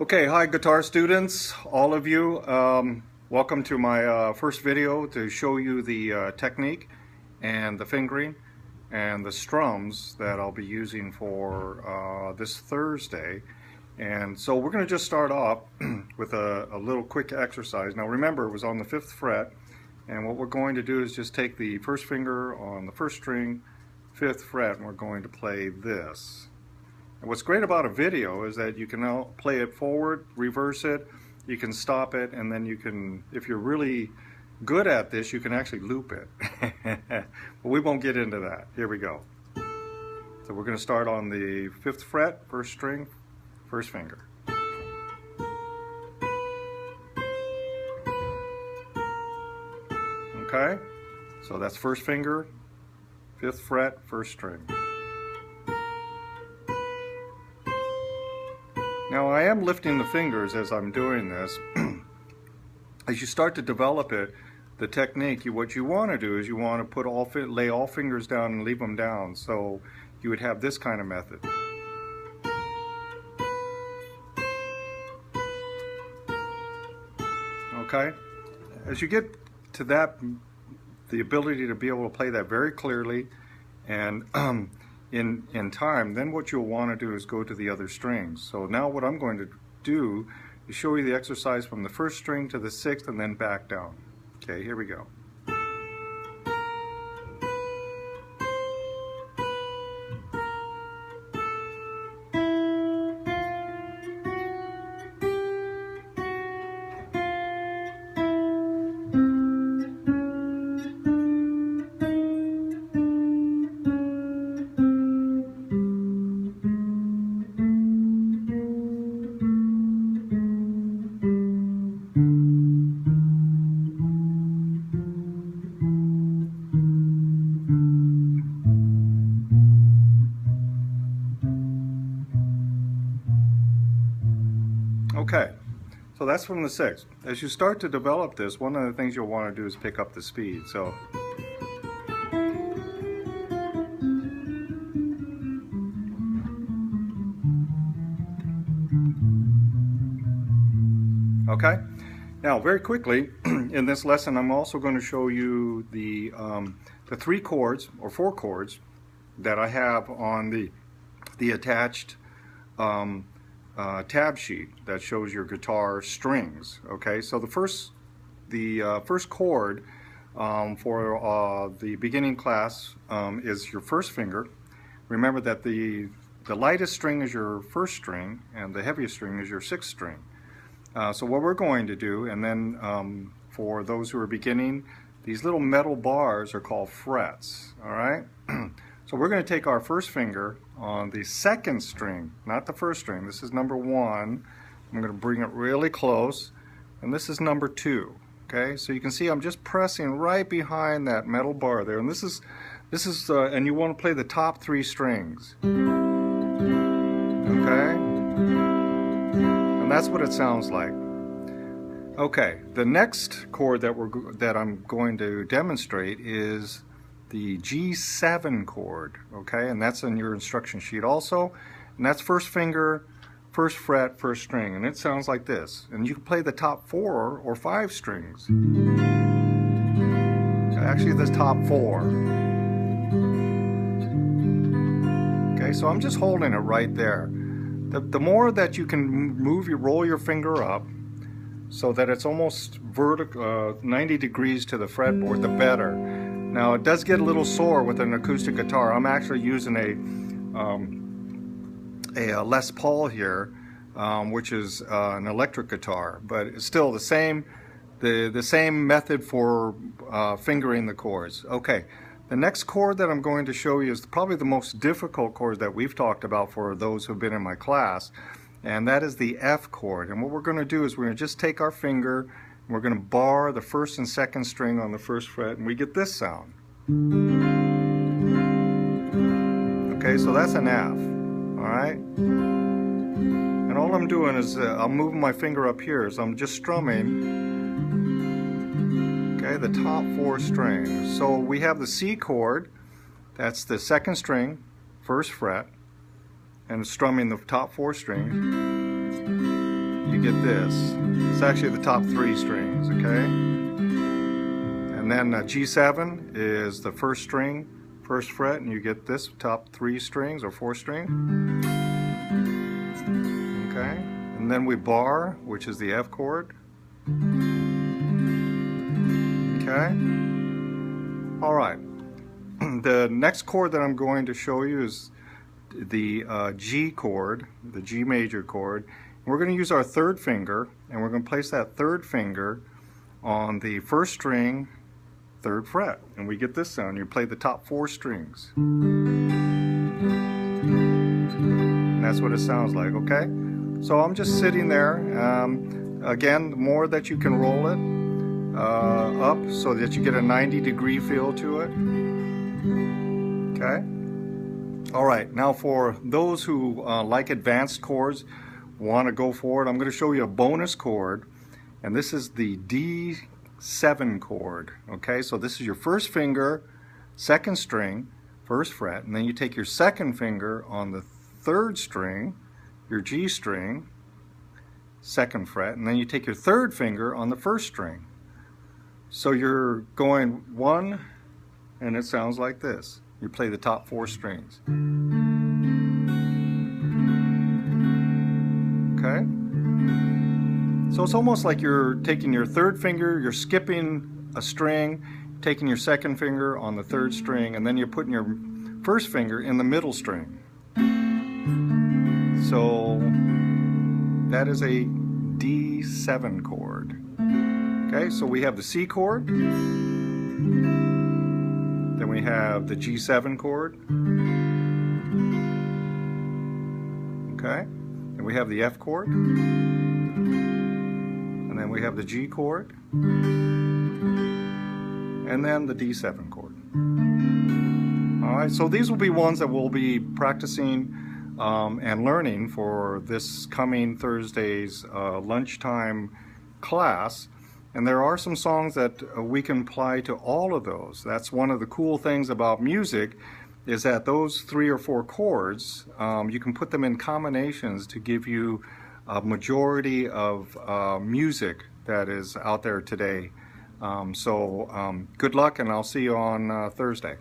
Okay, hi guitar students, all of you. Welcome to my first video to show you the technique and the fingering and the strums that I'll be using for this Thursday. And so we're going to just start off with a little quick exercise. Now remember, it was on the 5th fret, and what we're going to do is just take the first finger on the first string, 5th fret, and we're going to play this. And what's great about a video is that you can now play it forward, reverse it, you can stop it, and then you can, if you're really good at this, you can actually loop it. But we won't get into that. Here we go. So we're going to start on the 5th fret, first string, first finger. Okay? So that's first finger, 5th fret, first string. Now I am lifting the fingers as I'm doing this. As you start to develop it, the technique, what you want to do is you want to put lay all fingers down and leave them down. So you would have this kind of method. Okay? As you get to that, the ability to be able to play that very clearly and in time, then what you'll want to do is go to the other strings. So now what I'm going to do is show you the exercise from the first string to the 6th and then back down. Okay, here we go. Okay, so that's from the 6th. As you start to develop this, one of the things you'll want to do is pick up the speed. So okay, now very quickly in this lesson I'm also going to show you the 3 chords or 4 chords that I have on the attached tab sheet that shows your guitar strings. Okay, so the first chord for the beginning class is your first finger. Remember that the lightest string is your first string and the heaviest string is your 6th string. So what we're going to do, and then for those who are beginning, these little metal bars are called frets. All right. So we're going to take our first finger on the 2nd string, not the first string. This is number 1. I'm going to bring it really close, and this is number 2. Okay, so you can see I'm just pressing right behind that metal bar there, and this is and you want to play the top 3 strings. Okay, and that's what it sounds like. Okay, the next chord that I'm going to demonstrate is the G7 chord, okay, and that's in your instruction sheet also, and that's first finger, first fret, first string, and it sounds like this. And you can play the top 4 or 5 strings. Actually, the top 4. Okay, so I'm just holding it right there. The more that you can roll your finger up so that it's almost vertical, 90 degrees to the fretboard, the better. Now it does get a little sore with an acoustic guitar. I'm actually using a Les Paul here, which is an electric guitar, but it's still the same method for fingering the chords. Okay, the next chord that I'm going to show you is probably the most difficult chord that we've talked about for those who've been in my class, and that is the F chord. And what we're going to do is we're going to just take our finger, we're going to bar the 1st and 2nd string on the 1st fret, and we get this sound. Okay, so that's an F. Alright? And all I'm doing is I'm moving my finger up here, so I'm just strumming, okay, the top 4 strings. So we have the C chord, that's the 2nd string, 1st fret, and strumming the top 4 strings. get this. It's actually the top 3 strings, okay? And then G7 is the first string, first fret, and you get this top 3 strings or 4 string. Okay? And then we bar, which is the F chord. Okay? All right. The next chord that I'm going to show you is the G chord, the G major chord. We're going to use our 3rd finger, and we're going to place that 3rd finger on the first string, 3rd fret, and we get this sound. You play the top 4 strings. And that's what it sounds like, okay? So I'm just sitting there. Again, the more that you can roll it up so that you get a 90-degree feel to it. Okay? All right, now for those who like advanced chords, want to go for it, I'm going to show you a bonus chord, and this is the D7 chord. Okay, so this is your first finger, 2nd string, 1st fret, and then you take your 2nd finger on the 3rd string, your G string, 2nd fret, and then you take your 3rd finger on the 1st string. So you're going 1, and it sounds like this. You play the top 4 strings. Okay? So it's almost like you're taking your 3rd finger, you're skipping a string, taking your 2nd finger on the 3rd string, and then you're putting your 1st finger in the middle string. So that is a D7 chord. Okay, so we have the C chord, then we have the G7 chord, okay, and we have the F chord, and then we have the G chord, and then the D7 chord. Alright, so these will be ones that we'll be practicing and learning for this coming Thursday's lunchtime class. And there are some songs that we can apply to all of those. That's one of the cool things about music, is that those 3 or 4 chords, you can put them in combinations to give you a majority of music that is out there today. So good luck, and I'll see you on Thursday.